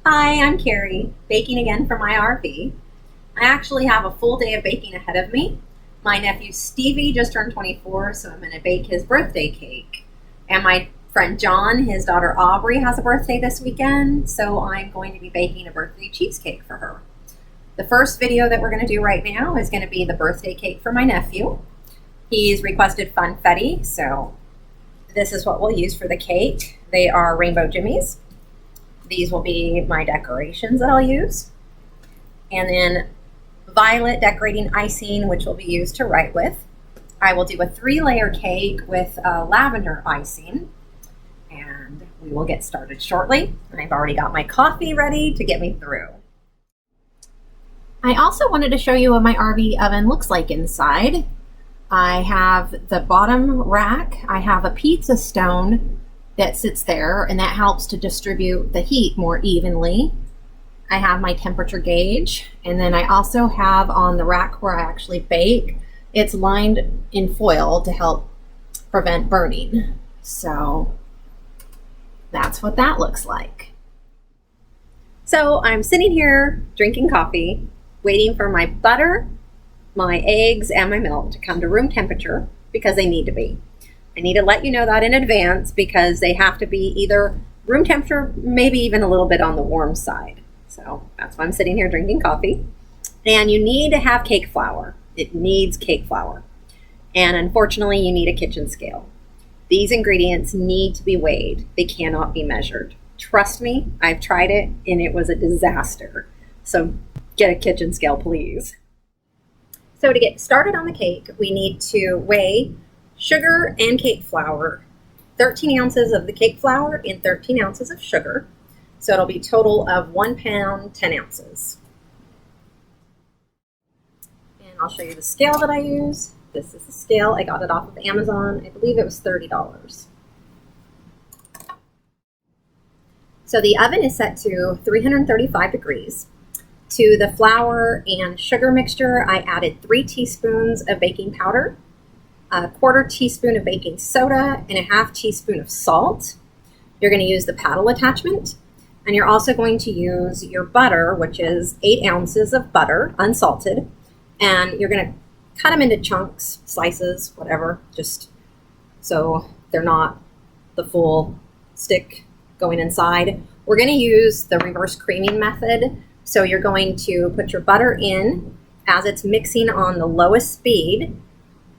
Hi, I'm Carrie, baking again for my RV. I actually have a full day of baking ahead of me. My nephew Stevie just turned 24, so I'm going to bake his birthday cake. And my friend John, his daughter Aubrey, has a birthday this weekend, so I'm going to be baking a birthday cheesecake for her. The first video that we're going to do right now is going to be the birthday cake for my nephew. He's requested Funfetti, so this is what we'll use for the cake. They are rainbow jimmies. These will be my decorations that I'll use. And then violet decorating icing, which will be used to write with. I will do a 3-layer cake with lavender icing. And we will get started shortly. I've already got my coffee ready to get me through. I also wanted to show you what my RV oven looks like inside. I have the bottom rack. I have a pizza stone that sits there, and that helps to distribute the heat more evenly. I have my temperature gauge, and then I also have on the rack where I actually bake, it's lined in foil to help prevent burning. So that's what that looks like. So I'm sitting here drinking coffee, waiting for my butter, my eggs, and my milk to come to room temperature because they need to be. I need to let you know that in advance because they have to be either room temperature, maybe even a little bit on the warm side. So that's why I'm sitting here drinking coffee. And you need to have cake flour. It needs cake flour. And unfortunately, you need a kitchen scale. These ingredients need to be weighed. They cannot be measured. Trust me, I've tried it and it was a disaster. So get a kitchen scale, please. So to get started on the cake, we need to weigh sugar and cake flour, 13 ounces of the cake flour and 13 ounces of sugar. So it'll be a total of 1 pound, 10 ounces. And I'll show you the scale that I use. This is the scale. I got it off of Amazon. I believe it was $30. So the oven is set to 335 degrees. To the flour and sugar mixture, I added 3 teaspoons of baking powder, a 1/4 teaspoon of baking soda, and a 1/2 teaspoon of salt. You're going to use the paddle attachment, and you're also going to use your butter, which is 8 ounces of butter, unsalted, and you're going to cut them into chunks, slices, whatever, just so they're not the full stick going inside. We're going to use the reverse creaming method. So you're going to put your butter in as it's mixing on the lowest speed,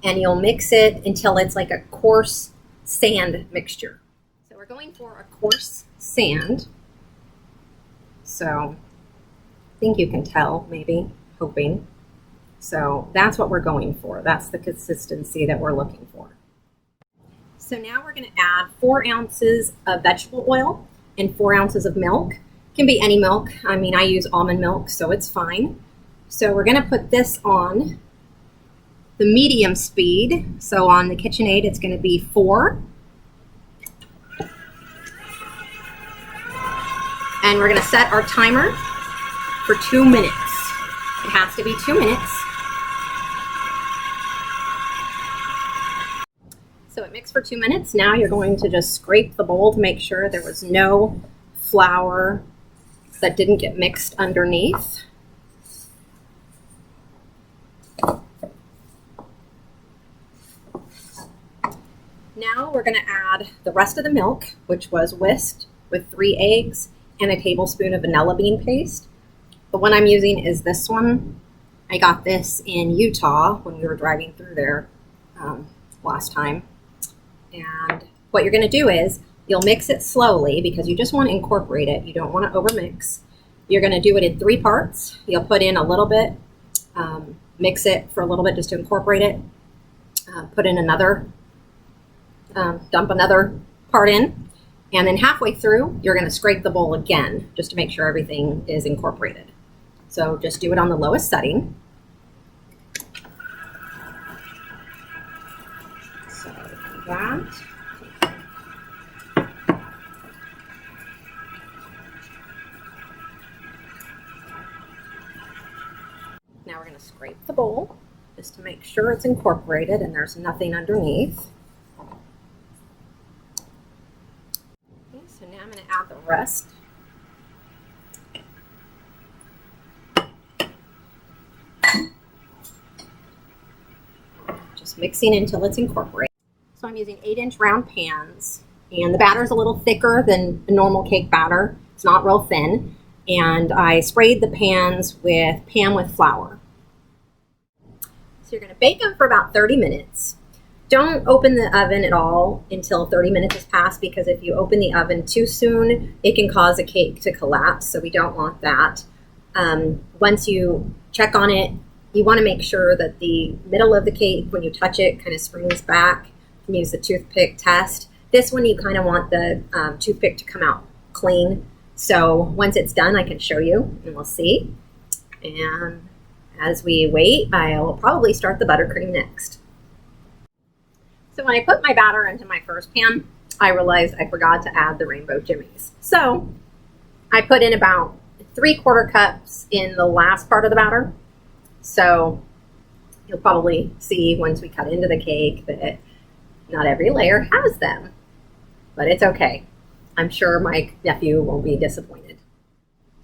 and you'll mix it until it's like a coarse sand mixture. So we're going for a coarse sand. So I think you can tell, maybe, hoping. So that's what we're going for. That's the consistency that we're looking for. So now we're going to add 4 ounces of vegetable oil and 4 ounces of milk. Can be any milk. I mean, I use almond milk, so it's fine. So we're going to put this on the medium speed. So on the KitchenAid, it's going to be 4. And we're going to set our timer for 2 minutes. It has to be 2 minutes. So it mixed for 2 minutes. Now you're going to just scrape the bowl to make sure there was no flour that didn't get mixed underneath. Now we're going to add the rest of the milk, which was whisked with 3 eggs and a tablespoon of vanilla bean paste. The one I'm using is this one. I got this in Utah when we were driving through there last time. And what you're going to do is you'll mix it slowly because you just want to incorporate it. You don't want to overmix. You're going to do it in 3 parts. You'll put in a little bit, mix it for a little bit just to incorporate it, put in another, dump another part in, and then halfway through, you're going to scrape the bowl again just to make sure everything is incorporated. So just do it on the lowest setting. So that. Now we're going to scrape the bowl just to make sure it's incorporated and there's nothing underneath. Okay, so now I'm going to add the rest mixing until it's incorporated. So I'm using 8-inch round pans, and the batter is a little thicker than a normal cake batter. It's not real thin. And I sprayed the pans with pan with flour. So you're going to bake them for about 30 minutes. Don't open the oven at all until 30 minutes has passed, because if you open the oven too soon, it can cause a cake to collapse. So we don't want that. Once you check on it, you want to make sure that the middle of the cake, when you touch it, kind of springs back. You can use the toothpick test. This one, you kind of want the toothpick to come out clean. So once it's done, I can show you and we'll see. And as we wait, I'll probably start the buttercream next. So when I put my batter into my first pan, I realized I forgot to add the rainbow jimmies. So I put in about 3/4 cups in the last part of the batter. So you'll probably see once we cut into the cake that not every layer has them, but it's okay. I'm sure my nephew won't be disappointed.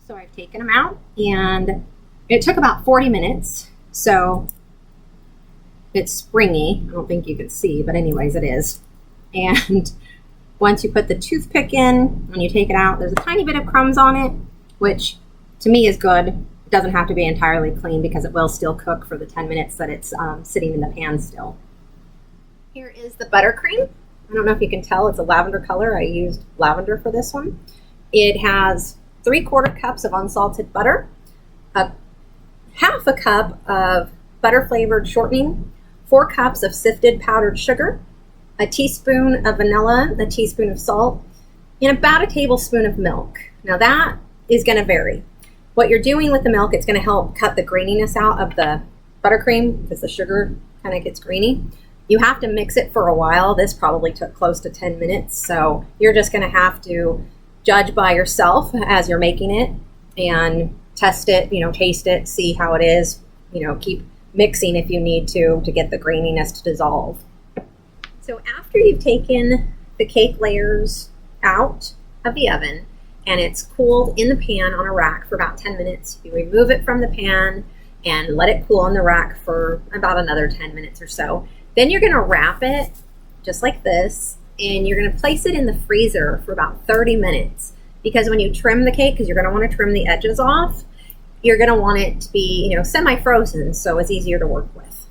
So I've taken them out, and it took about 40 minutes. So it's springy. I don't think you can see, but anyways, it is. And once you put the toothpick in, when you take it out, there's a tiny bit of crumbs on it, which to me is good. It doesn't have to be entirely clean because it will still cook for the 10 minutes that it's sitting in the pan still. Here is the buttercream. I don't know if you can tell, it's a lavender color. I used lavender for this one. It has 3/4 cups of unsalted butter, half a cup of butter flavored shortening, 4 cups of sifted powdered sugar, a teaspoon of vanilla, a teaspoon of salt, and about a tablespoon of milk. Now that is going to vary. What you're doing with the milk, it's going to help cut the graininess out of the buttercream because the sugar kind of gets grainy. You have to mix it for a while. This probably took close to 10 minutes. So you're just going to have to judge by yourself as you're making it and test it, taste it, see how it is, keep mixing if you need to get the graininess to dissolve. So after you've taken the cake layers out of the oven and it's cooled in the pan on a rack for about 10 minutes, you remove it from the pan and let it cool on the rack for about another 10 minutes or so. Then you're going to wrap it just like this, and you're going to place it in the freezer for about 30 minutes. Because when you trim the cake, because you're going to want to trim the edges off, you're going to want it to be, semi-frozen, so it's easier to work with.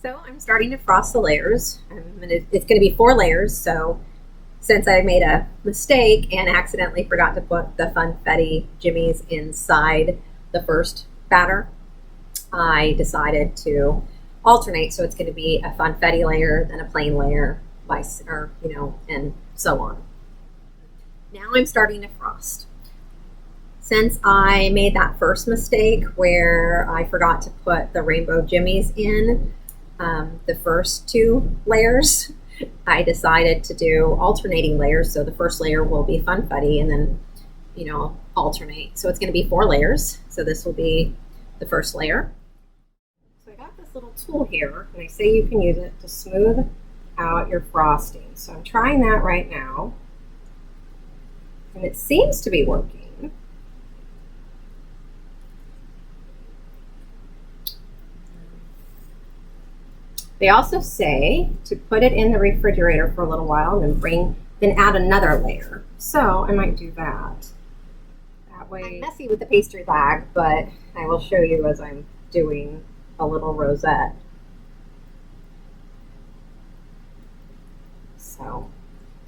So I'm starting to frost the layers. It's going to be 4 layers, so since I made a mistake and accidentally forgot to put the Funfetti jimmies inside the first batter, I decided to alternate, so it's going to be a Funfetti layer, then a plain layer, and so on. Now I'm starting to frost. Since I made that first mistake where I forgot to put the rainbow jimmies in the first 2 layers, I decided to do alternating layers. So the first layer will be Funfetti and then, alternate. So it's going to be 4 layers. So this will be the first layer. So I got this little tool here, and I say you can use it to smooth out your frosting. So I'm trying that right now, and it seems to be working. They also say to put it in the refrigerator for a little while and then add another layer. So I might do that. That way, I'm messy with the pastry bag, but I will show you as I'm doing a little rosette. So,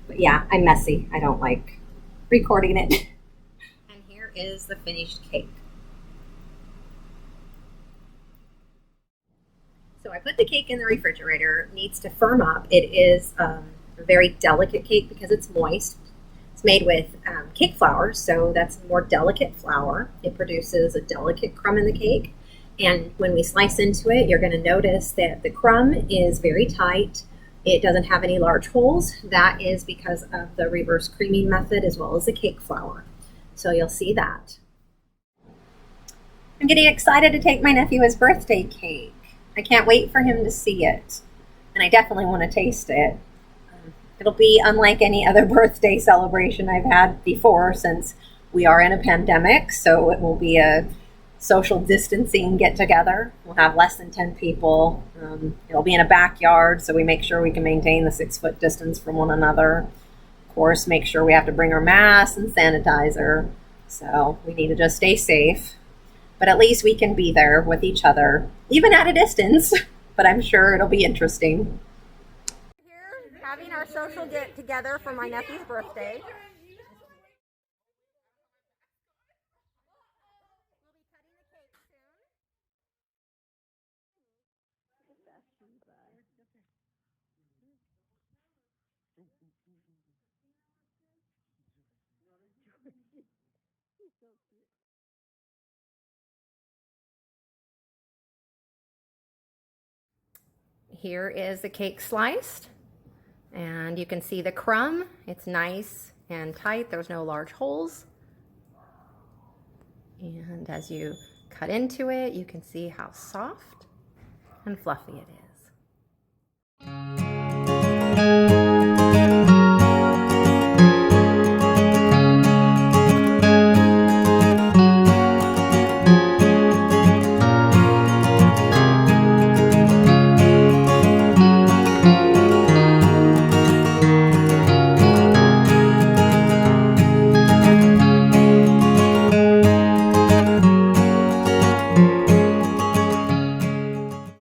but yeah, I'm messy. I don't like recording it. And here is the finished cake. So I put the cake in the refrigerator. It needs to firm up. It is a very delicate cake because it's moist. It's made with cake flour, so that's more delicate flour. It produces a delicate crumb in the cake. And when we slice into it, you're going to notice that the crumb is very tight. It doesn't have any large holes. That is because of the reverse creaming method as well as the cake flour. So you'll see that. I'm getting excited to take my nephew his birthday cake. I can't wait for him to see it, and I definitely want to taste it. It'll be unlike any other birthday celebration I've had before since we are in a pandemic, so it will be a social distancing get together. We'll have less than 10 people. It'll be in a backyard, so we make sure we can maintain the 6-foot distance from one another. Of course, make sure we have to bring our masks and sanitizer. So we need to just stay safe. But at least we can be there with each other, even at a distance. But I'm sure it'll be interesting. Here, having our social get together for my nephew's birthday. Here is the cake sliced, and you can see the crumb. It's nice and tight. There's no large holes. And as you cut into it, you can see how soft and fluffy it is.